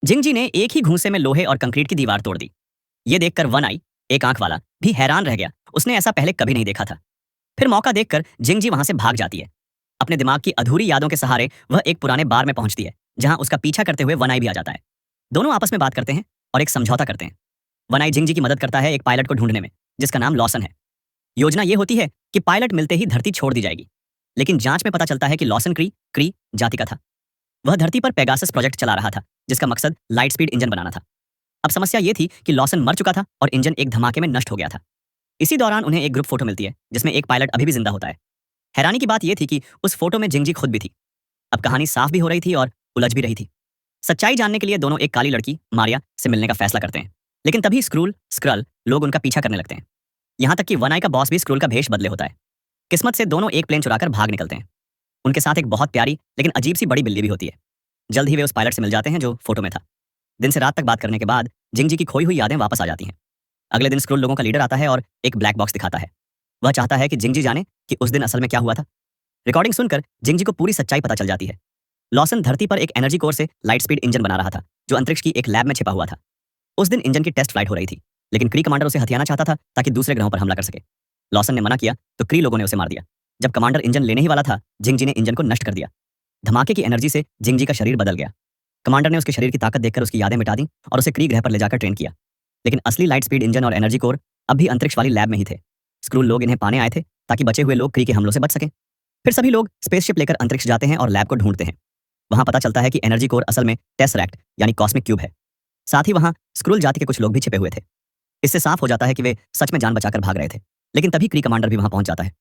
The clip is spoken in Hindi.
जिंगजी ने एक ही घूंसे में लोहे और कंक्रीट की दीवार तोड़ दी। ये देखकर वन आई, एक आंख वाला, भी हैरान रह गया। उसने ऐसा पहले कभी नहीं देखा था। फिर मौका देखकर जिंगजी वहां से भाग जाती है। अपने दिमाग की अधूरी यादों के सहारे वह एक पुराने बार में पहुंचती है, जहां उसका पीछा करते हुए वन आई भी आ जाता है। दोनों आपस में बात करते हैं और एक समझौता करते हैं। वन आई जिंगजी की मदद करता है एक पायलट को ढूंढने में, जिसका नाम लॉसन है। योजना ये होती है कि पायलट मिलते ही धरती छोड़ दी जाएगी। लेकिन जांच में पता चलता है कि लॉसन क्री जाति का था। वह धरती पर पेगासस प्रोजेक्ट चला रहा था, जिसका मकसद लाइट स्पीड इंजन बनाना था। अब समस्या ये थी कि लॉसन मर चुका था और इंजन एक धमाके में नष्ट हो गया था। इसी दौरान उन्हें एक ग्रुप फोटो मिलती है, जिसमें एक पायलट अभी भी जिंदा होता है। हैरानी की बात यह थी कि उस फोटो में जिंगजी खुद भी थी। अब कहानी साफ भी हो रही थी और उलझ भी रही थी। सच्चाई जानने के लिए दोनों एक काली लड़की मारिया से मिलने का फैसला करते हैं। लेकिन तभी स्क्रल लोग उनका पीछा करने लगते हैं। यहाँ तक कि वन आई का बॉस भी स्क्रूल का भेष बदले होता है। किस्मत से दोनों एक प्लेन चुराकर भाग निकलते हैं। उनके साथ एक बहुत प्यारी लेकिन अजीब सी बड़ी बिल्ली भी होती है। जल्द ही वे उस पायलट से मिल जाते हैं जो फोटो में था। दिन से रात तक बात करने के बाद जिंगजी की खोई हुई यादें वापस आ जाती हैं। अगले दिन स्क्रूल लोगों का लीडर आता है और एक ब्लैक बॉक्स दिखाता है। वह चाहता है कि जिंगजी जाने कि उस दिन असल में क्या हुआ था। रिकॉर्डिंग सुनकर जिंगजी को पूरी सच्चाई पता चल जाती है। लॉसन धरती पर एक एनर्जी कोर से लाइट स्पीड इंजन बना रहा था, जो अंतरिक्ष की एक लैब में छिपा हुआ था। उस दिन इंजन की टेस्ट फ्लाइट हो रही थी, लेकिन क्री कमांडर उसे हथियाना चाहता था ताकि दूसरे ग्रहों पर हमला कर सके। लॉसन ने मना किया तो क्री लोगों ने उसे मार दिया। जब कमांडर इंजन लेने ही वाला था, जिंगजी ने इंजन को नष्ट कर दिया। धमाके की एनर्जी से जिंगजी का शरीर बदल गया। कमांडर ने उसके शरीर की ताकत देखकर उसकी यादें मिटा दी और उसे क्री ग्रह पर ले जाकर ट्रेन किया। लेकिन असली लाइट स्पीड इंजन और एनर्जी कोर अब भी अंतरिक्ष वाली लैब में ही थे। स्क्रूल लोग इन्हें पाने आए थे ताकि बचे हुए लोग क्री के हमलों से बच सकें। फिर सभी लोग स्पेसशिप लेकर अंतरिक्ष जाते हैं और लैब को ढूंढते हैं। वहां पता चलता है कि एनर्जी कोर असल में टेसरैक्ट यानी कॉस्मिक क्यूब है। साथ ही वहां स्क्रूल जाति के कुछ लोग भी छिपे हुए थे। इससे साफ हो जाता है कि वे सच में जान बचाकर भाग रहे थे। लेकिन तभी क्री कमांडर भी वहां पहुंच जाता है।